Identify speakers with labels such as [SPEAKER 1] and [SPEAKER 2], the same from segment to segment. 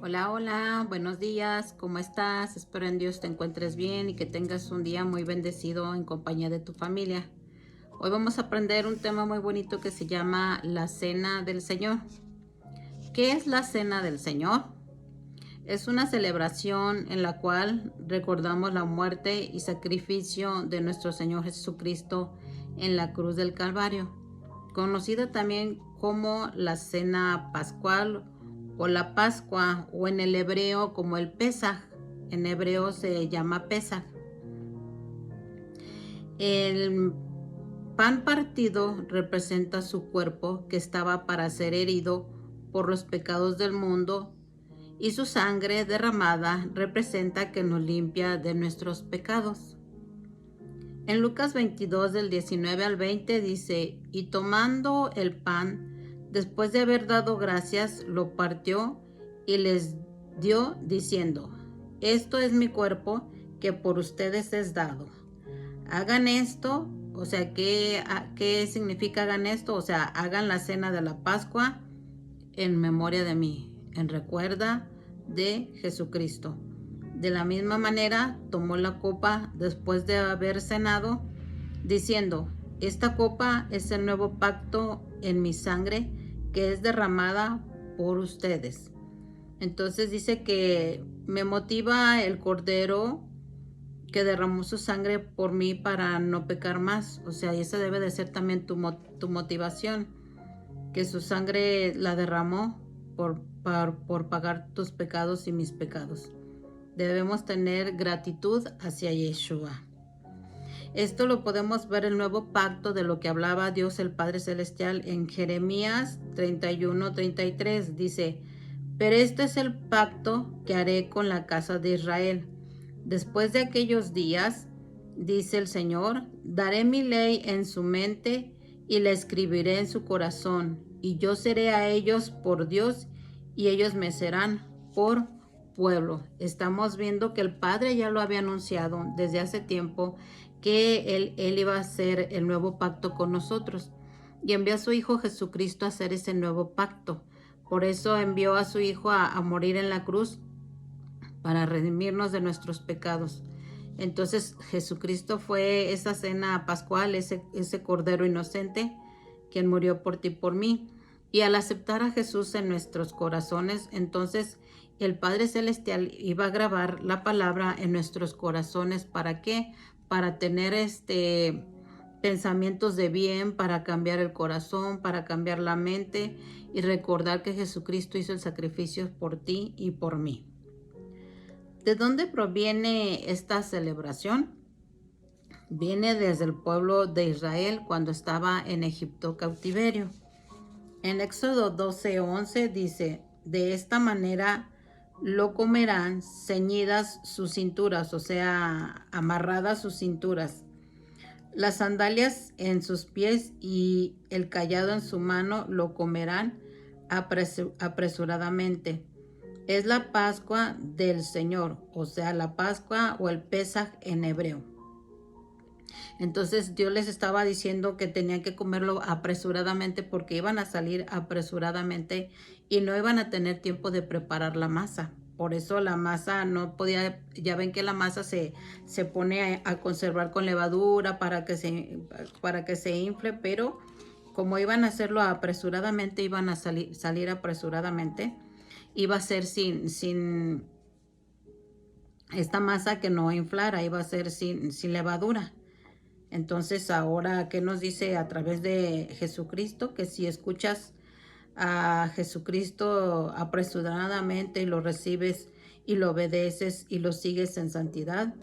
[SPEAKER 1] Hola, hola, buenos días, ¿cómo estás? Espero en Dios te encuentres bien y que tengas un día muy bendecido en compañía de tu familia. Hoy vamos a aprender un tema muy bonito que se llama la Cena del Señor. ¿Qué es la Cena del Señor? Es una celebración en la cual recordamos la muerte y sacrificio de nuestro Señor Jesucristo en la cruz del Calvario, conocida también como la Cena Pascual o la Pascua, o en el hebreo como el Pesaj. En hebreo se llama Pesaj. El pan partido representa su cuerpo que estaba para ser herido por los pecados del mundo, y su sangre derramada representa que nos limpia de nuestros pecados. En Lucas 22 del 19 al 20 dice: y tomando el pan, después de haber dado gracias, lo partió y les dio diciendo: esto es mi cuerpo que por ustedes es dado. Hagan esto. O sea, ¿qué significa hagan esto? O sea, hagan la cena de la Pascua en memoria de mí, en recuerda de Jesucristo. De la misma manera, tomó la copa después de haber cenado, diciendo: esta copa es el nuevo pacto en mi sangre, que es derramada por ustedes. Entonces dice que me motiva el Cordero que derramó su sangre por mí para no pecar más. O sea, y esa debe de ser también tu motivación, que su sangre la derramó por pagar tus pecados y mis pecados. Debemos tener gratitud hacia Yeshua. Esto lo podemos ver en el nuevo pacto de lo que hablaba Dios el Padre Celestial en Jeremías 31:33. Dice: pero este es el pacto que haré con la casa de Israel. Después de aquellos días, dice el Señor, daré mi ley en su mente y la escribiré en su corazón, y yo seré a ellos por Dios y ellos me serán por pueblo. Estamos viendo que el Padre ya lo había anunciado desde hace tiempo, que él iba a hacer el nuevo pacto con nosotros, y envió a su Hijo Jesucristo a hacer ese nuevo pacto. Por eso envió a su Hijo a morir en la cruz para redimirnos de nuestros pecados. Entonces Jesucristo fue esa cena pascual, ese Cordero inocente, quien murió por ti y por mí. Y al aceptar a Jesús en nuestros corazones, entonces el Padre Celestial iba a grabar la palabra en nuestros corazones. ¿Para qué? Para tener pensamientos de bien, para cambiar el corazón, para cambiar la mente y recordar que Jesucristo hizo el sacrificio por ti y por mí. ¿De dónde proviene esta celebración? Viene desde el pueblo de Israel cuando estaba en Egipto cautiverio. En Éxodo 12:11 dice: de esta manera lo comerán ceñidas sus cinturas, o sea, amarradas sus cinturas, las sandalias en sus pies y el cayado en su mano lo comerán apresuradamente. Es la Pascua del Señor, o sea, la Pascua o el Pesaj en hebreo. Entonces Dios les estaba diciendo que tenían que comerlo apresuradamente porque iban a salir apresuradamente y no iban a tener tiempo de preparar la masa. Por eso la masa no podía, ya ven que la masa se pone a conservar con levadura para que se infle, pero como iban a hacerlo apresuradamente, iban a salir apresuradamente, iba a ser sin esta masa que no inflara, iba a ser sin levadura. Entonces ahora, ¿qué nos dice a través de Jesucristo? Que si escuchas a Jesucristo apresuradamente y lo recibes y lo obedeces y lo sigues en santidad,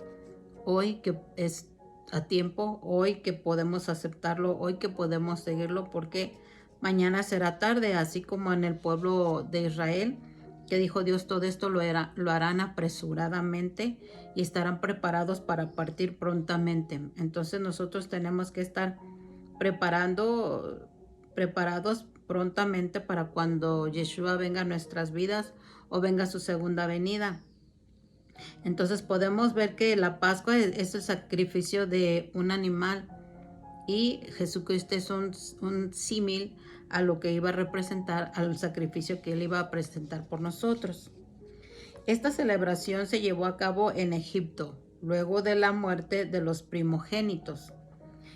[SPEAKER 1] hoy que es a tiempo, hoy que podemos aceptarlo, hoy que podemos seguirlo, porque mañana será tarde, así como en el pueblo de Israel, que dijo Dios: todo esto lo harán apresuradamente y estarán preparados para partir prontamente. Entonces nosotros tenemos que estar preparados prontamente para cuando Yeshua venga a nuestras vidas o venga su segunda venida. Entonces podemos ver que la Pascua es el sacrificio de un animal, y Jesucristo es un símil a lo que iba a representar, al sacrificio que él iba a presentar por nosotros. Esta celebración se llevó a cabo en Egipto, luego de la muerte de los primogénitos.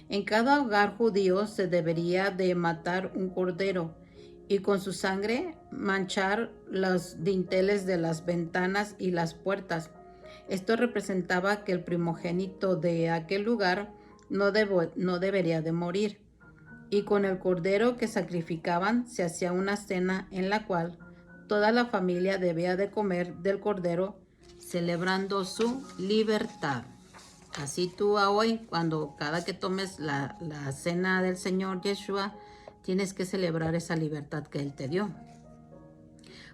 [SPEAKER 1] En cada hogar judío se debería de matar un cordero y con su sangre manchar los dinteles de las ventanas y las puertas. Esto representaba que el primogénito de aquel lugar no debería de morir. Y con el cordero que sacrificaban se hacía una cena en la cual toda la familia debía de comer del cordero, celebrando su libertad. Así tú hoy, cada que tomes la cena del Señor Yeshua, tienes que celebrar esa libertad que Él te dio.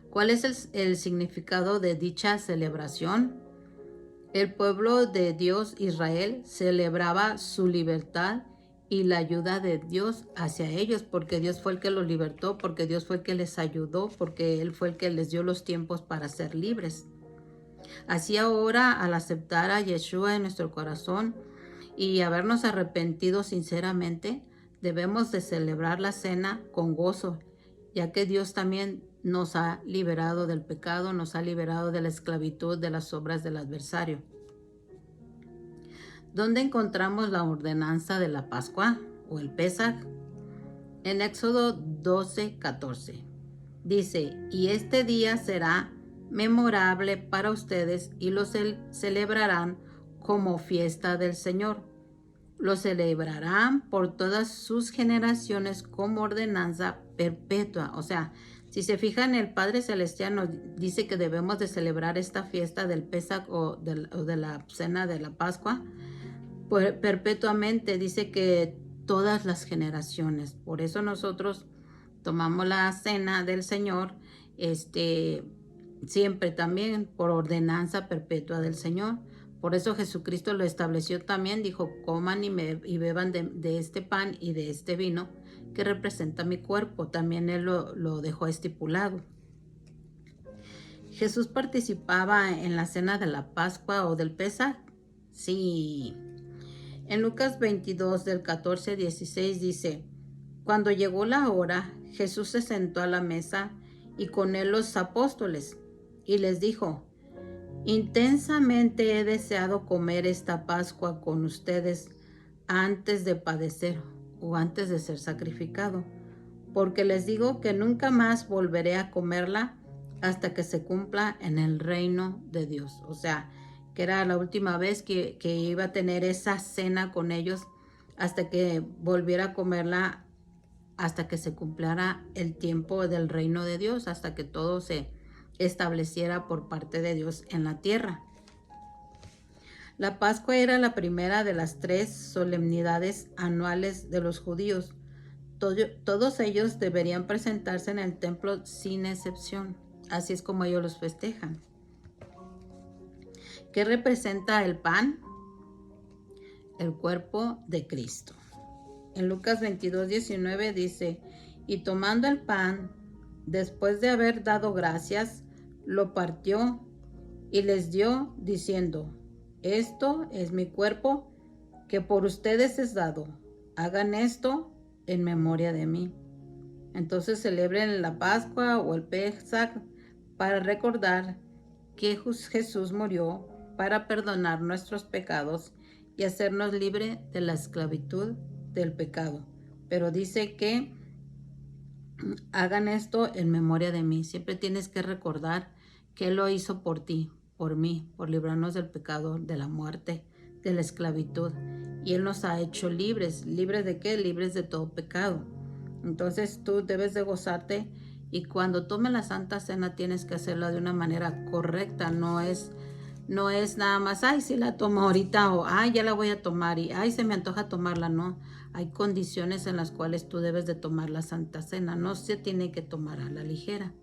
[SPEAKER 1] ¿Cuál es el significado de dicha celebración? El pueblo de Dios Israel celebraba su libertad y la ayuda de Dios hacia ellos, porque Dios fue el que los libertó, porque Dios fue el que les ayudó, porque Él fue el que les dio los tiempos para ser libres. Así ahora, al aceptar a Yeshua en nuestro corazón y habernos arrepentido sinceramente, debemos de celebrar la cena con gozo, ya que Dios también nos ha liberado del pecado, nos ha liberado de la esclavitud, de las obras del adversario. ¿Dónde encontramos la ordenanza de la Pascua o el Pesaj? En Éxodo 12:14. Dice, y este día será memorable para ustedes y lo celebrarán como fiesta del Señor. Lo celebrarán por todas sus generaciones como ordenanza perpetua. O sea, si se fijan, el Padre Celestial nos dice que debemos de celebrar esta fiesta del Pesaj o de la cena de la Pascua perpetuamente. Dice que todas las generaciones. Por eso nosotros tomamos la cena del Señor siempre también por ordenanza perpetua del Señor. Por eso Jesucristo lo estableció también, dijo, coman y beban de este pan y de este vino que representa mi cuerpo. También Él lo dejó estipulado. ¿Jesús participaba en la cena de la Pascua o del Pesaj? Sí. En Lucas 22 del 14 al 16 dice, cuando llegó la hora, Jesús se sentó a la mesa y con él los apóstoles y les dijo, intensamente he deseado comer esta Pascua con ustedes antes de padecer o antes de ser sacrificado, porque les digo que nunca más volveré a comerla hasta que se cumpla en el reino de Dios. O sea, que era la última vez que iba a tener esa cena con ellos hasta que volviera a comerla, hasta que se cumpliera el tiempo del reino de Dios, hasta que todo se estableciera por parte de Dios en la tierra. La Pascua era la primera de las 3 solemnidades anuales de los judíos. Todos ellos deberían presentarse en el templo sin excepción. Así es como ellos los festejan. ¿Qué representa el pan? El cuerpo de Cristo. En Lucas 22:19 dice, y tomando el pan, después de haber dado gracias, lo partió y les dio, diciendo, esto es mi cuerpo que por ustedes es dado. Hagan esto en memoria de mí. Entonces celebren la Pascua o el Pesaj para recordar que Jesús murió para perdonar nuestros pecados y hacernos libre de la esclavitud del pecado. Pero dice que hagan esto en memoria de mí. Siempre tienes que recordar que Él lo hizo por ti, por mí, por librarnos del pecado, de la muerte, de la esclavitud. Y Él nos ha hecho libres. ¿Libres de qué? Libres de todo pecado. Entonces tú debes de gozarte y cuando tomes la Santa Cena tienes que hacerlo de una manera correcta. No es nada más, ay, si la tomo ahorita o ay, ya la voy a tomar y ay, se me antoja tomarla. No, hay condiciones en las cuales tú debes de tomar la Santa Cena. No se tiene que tomar a la ligera.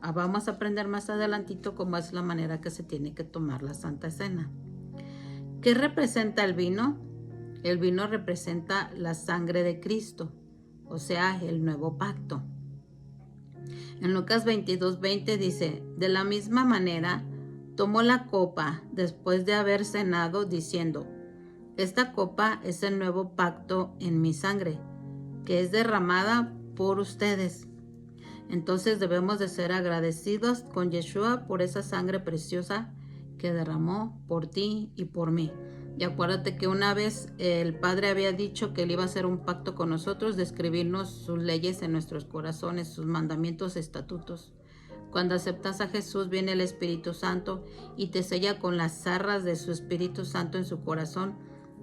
[SPEAKER 1] Vamos a aprender más adelantito cómo es la manera que se tiene que tomar la Santa Cena. ¿Qué representa el vino? El vino representa la sangre de Cristo, o sea, el nuevo pacto. En Lucas 22:20 dice, de la misma manera, tomó la copa después de haber cenado, diciendo, esta copa es el nuevo pacto en mi sangre, que es derramada por ustedes. Entonces debemos de ser agradecidos con Yeshua por esa sangre preciosa que derramó por ti y por mí. Y acuérdate que una vez el Padre había dicho que Él iba a hacer un pacto con nosotros de escribirnos sus leyes en nuestros corazones, sus mandamientos, estatutos. Cuando aceptas a Jesús, viene el Espíritu Santo y te sella con las zarras de su Espíritu Santo en su corazón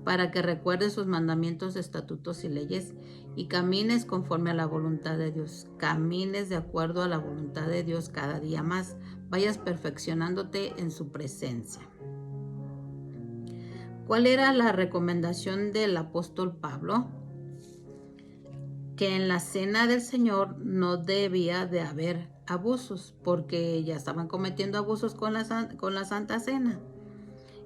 [SPEAKER 1] para que recuerdes sus mandamientos, estatutos y leyes y camines conforme a la voluntad de Dios. Camines de acuerdo a la voluntad de Dios cada día más. Vayas perfeccionándote en su presencia. ¿Cuál era la recomendación del apóstol Pablo? Que en la cena del Señor no debía de haber abusos, porque ya estaban cometiendo abusos con la Santa Cena.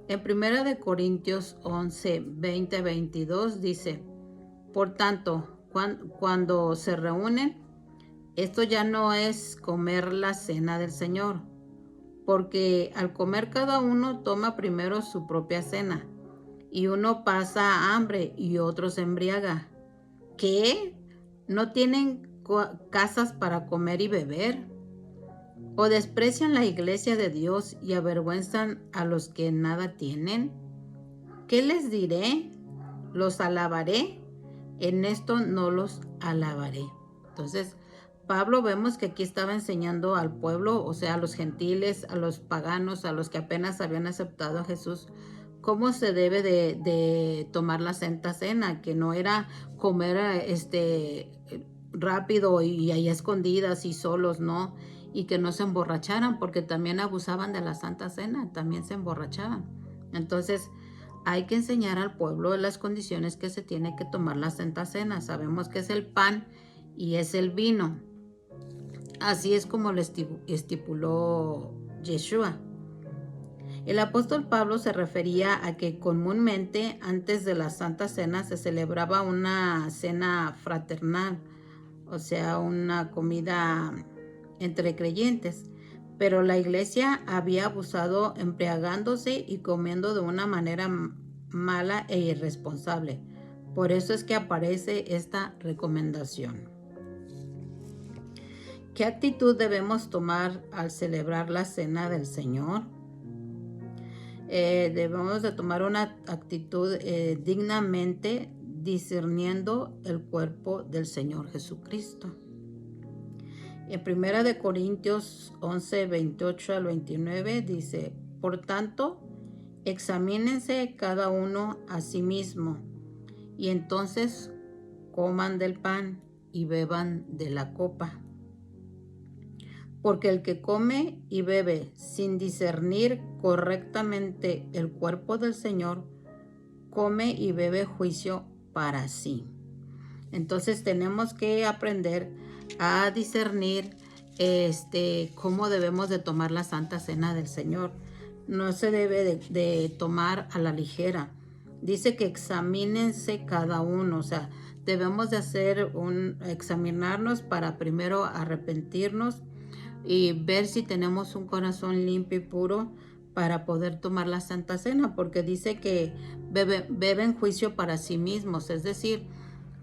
[SPEAKER 1] En 1 Corintios 11, 20, 22 dice, por tanto, cuando se reúnen, esto ya no es comer la cena del Señor, porque al comer cada uno toma primero su propia cena, y uno pasa hambre y otro se embriaga. ¿Qué? ¿No tienen casas para comer y beber? ¿O desprecian la iglesia de Dios y avergüenzan a los que nada tienen? ¿Qué les diré? ¿Los alabaré? En esto no los alabaré. Entonces, Pablo vemos que aquí estaba enseñando al pueblo, o sea, a los gentiles, a los paganos, a los que apenas habían aceptado a Jesús, cómo se debe de tomar la Santa Cena, que no era comer rápido y ahí escondidas y solos, ¿no? Y que no se emborracharan, porque también abusaban de la Santa Cena, también se emborrachaban. Entonces, hay que enseñar al pueblo las condiciones que se tiene que tomar la Santa Cena. Sabemos que es el pan y es el vino. Así es como lo estipuló Yeshua. El apóstol Pablo se refería a que comúnmente antes de la Santa Cena se celebraba una cena fraternal, o sea, una comida entre creyentes, pero la iglesia había abusado embriagándose y comiendo de una manera mala e irresponsable. Por eso es que aparece esta recomendación. ¿Qué actitud debemos tomar al celebrar la cena del Señor? Debemos de tomar una actitud dignamente discerniendo el cuerpo del Señor Jesucristo. En 1 Corintios 11, 28 al 29 dice, por tanto, examínense cada uno a sí mismo, y entonces coman del pan y beban de la copa. Porque el que come y bebe sin discernir correctamente el cuerpo del Señor, come y bebe juicio para sí. Entonces tenemos que aprender a discernir cómo debemos de tomar la Santa Cena del Señor. No se debe de tomar a la ligera. Dice que examínense cada uno, o sea, debemos de examinarnos para primero arrepentirnos y ver si tenemos un corazón limpio y puro para poder tomar la Santa Cena, porque dice que beben juicio para sí mismos, es decir,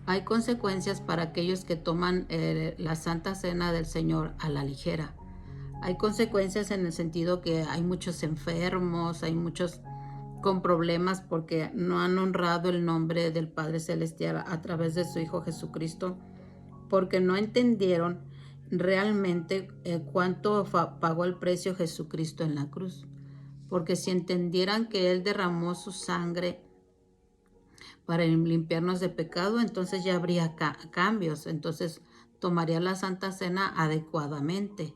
[SPEAKER 1] hay consecuencias para aquellos que toman la Santa Cena del Señor a la ligera. Hay consecuencias en el sentido que hay muchos enfermos, hay muchos con problemas porque no han honrado el nombre del Padre Celestial a través de su Hijo Jesucristo, porque no entendieron realmente cuánto pagó el precio Jesucristo en la cruz. Porque si entendieran que Él derramó su sangre para limpiarnos de pecado, entonces ya habría cambios, entonces tomaría la Santa Cena adecuadamente.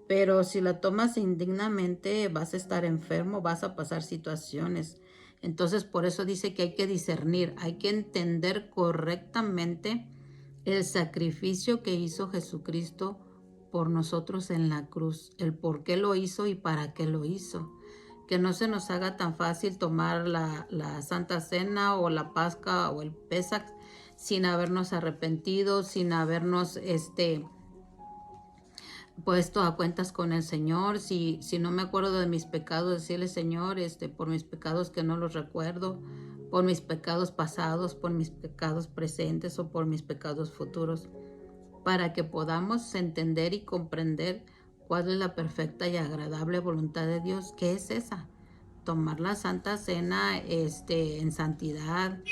[SPEAKER 1] Pero si la tomas indignamente, vas a estar enfermo, vas a pasar situaciones. Entonces por eso dice que hay que discernir, hay que entender correctamente el sacrificio que hizo Jesucristo por nosotros en la cruz, el por qué lo hizo y para qué lo hizo. Que no se nos haga tan fácil tomar la Santa Cena o la Pascua o el Pesach sin habernos arrepentido, sin habernos puesto a cuentas con el Señor. Si no me acuerdo de mis pecados, decirle, Señor, por mis pecados que no los recuerdo, por mis pecados pasados, por mis pecados presentes o por mis pecados futuros, para que podamos entender y comprender cuál es la perfecta y agradable voluntad de Dios. ¿Qué es esa? Tomar la Santa Cena en santidad,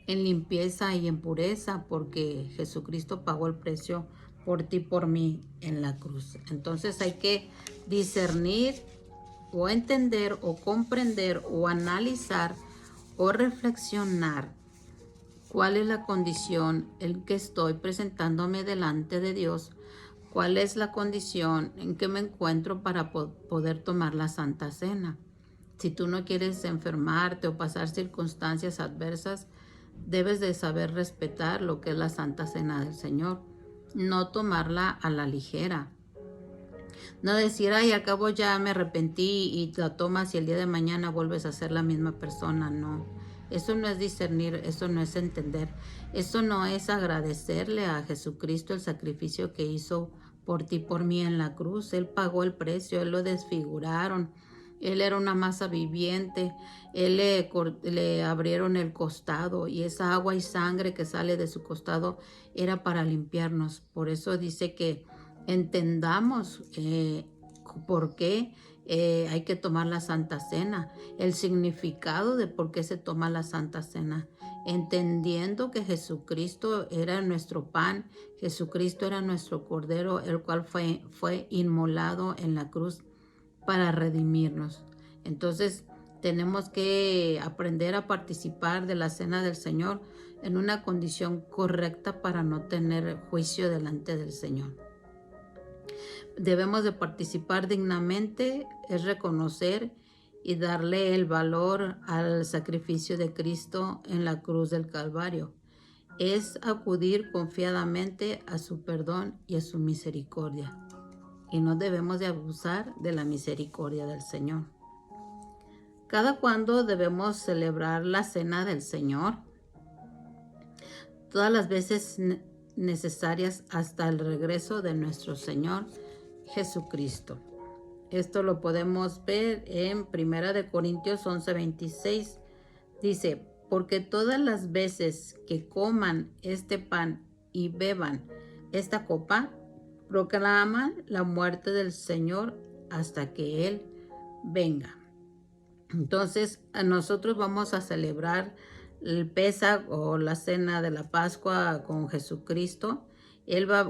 [SPEAKER 1] en limpieza y en pureza, porque Jesucristo pagó el precio por ti y por mí en la cruz. Entonces hay que discernir o entender o comprender o analizar o reflexionar cuál es la condición en que estoy presentándome delante de Dios, cuál es la condición en que me encuentro para poder tomar la Santa Cena. Si tú no quieres enfermarte o pasar circunstancias adversas, debes de saber respetar lo que es la Santa Cena del Señor, no tomarla a la ligera. No decir, ay, al cabo ya me arrepentí y la tomas y el día de mañana vuelves a ser la misma persona. No, eso no es discernir, eso no es entender, eso no es agradecerle a Jesucristo el sacrificio que hizo por ti, por mí en la cruz. Él pagó el precio, Él lo desfiguraron. Él era una masa viviente, Él le abrieron el costado y esa agua y sangre que sale de su costado era para limpiarnos. Por eso dice que entendamos por qué hay que tomar la Santa Cena, el significado de por qué se toma la Santa Cena, entendiendo que Jesucristo era nuestro pan, Jesucristo era nuestro cordero, el cual fue inmolado en la cruz para redimirnos. Entonces tenemos que aprender a participar de la cena del Señor en una condición correcta para no tener juicio delante del Señor. Debemos de participar dignamente, es reconocer y darle el valor al sacrificio de Cristo en la cruz del Calvario. Es acudir confiadamente a su perdón y a su misericordia. Y no debemos de abusar de la misericordia del Señor. ¿Cada cuándo debemos celebrar la cena del Señor? Todas las veces necesarias hasta el regreso de nuestro Señor Jesucristo. Esto lo podemos ver en 1 Corintios 11:26. Dice, porque todas las veces que coman este pan y beban esta copa, proclaman la muerte del Señor hasta que Él venga. Entonces, nosotros vamos a celebrar el Pesaj o la cena de la Pascua con Jesucristo.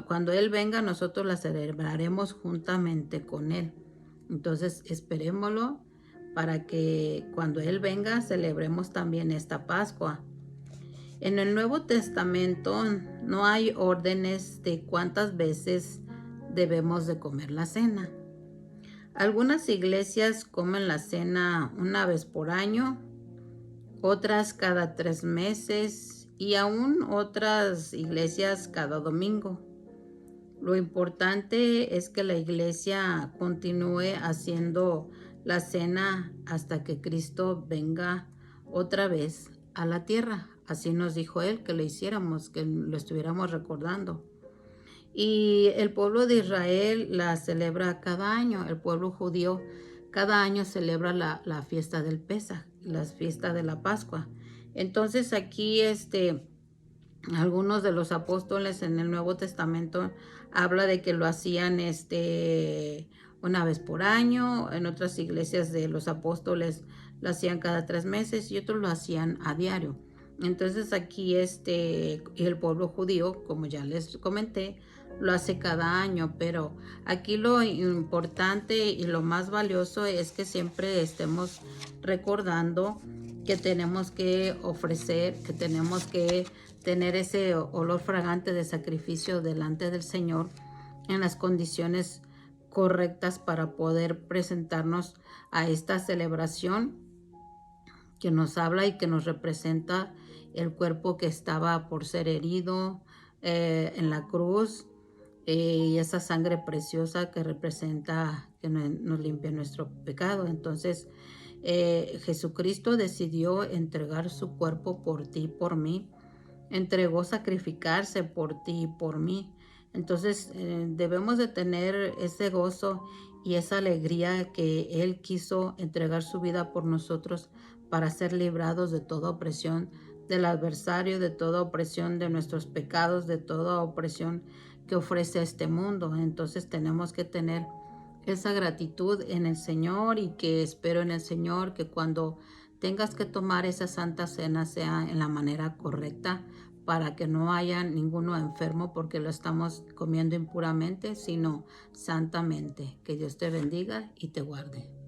[SPEAKER 1] Cuando Él venga, nosotros la celebraremos juntamente con Él. Entonces, esperémoslo para que cuando Él venga, celebremos también esta Pascua. En el Nuevo Testamento no hay órdenes de cuántas veces debemos de comer la cena. Algunas iglesias comen la cena una vez por año, otras cada 3 meses y aún otras iglesias cada domingo. Lo importante es que la iglesia continúe haciendo la cena hasta que Cristo venga otra vez a la tierra. Así nos dijo Él que lo hiciéramos, que lo estuviéramos recordando. Y el pueblo de Israel la celebra cada año. El pueblo judío cada año celebra la fiesta del Pesaj, la fiesta de la Pascua. Entonces aquí algunos de los apóstoles en el Nuevo Testamento habla de que lo hacían una vez por año. En otras iglesias de los apóstoles lo hacían cada 3 meses y otros lo hacían a diario. Entonces aquí el pueblo judío, como ya les comenté, lo hace cada año, pero aquí lo importante y lo más valioso es que siempre estemos recordando que tenemos que ofrecer, que tenemos que tener ese olor fragante de sacrificio delante del Señor en las condiciones correctas para poder presentarnos a esta celebración que nos habla y que nos representa el cuerpo que estaba por ser herido en la cruz y esa sangre preciosa que representa que nos limpia nuestro pecado. Entonces Jesucristo decidió entregar su cuerpo por ti y por mí, entregó sacrificarse por ti y por mí. Entonces debemos de tener ese gozo y esa alegría que Él quiso entregar su vida por nosotros para ser librados de toda opresión del adversario, de toda opresión de nuestros pecados, de toda opresión que ofrece este mundo. Entonces tenemos que tener esa gratitud en el Señor, y que espero en el Señor que cuando tengas que tomar esa santa cena sea en la manera correcta, para que no haya ninguno enfermo porque lo estamos comiendo impuramente, sino santamente. Que Dios te bendiga y te guarde.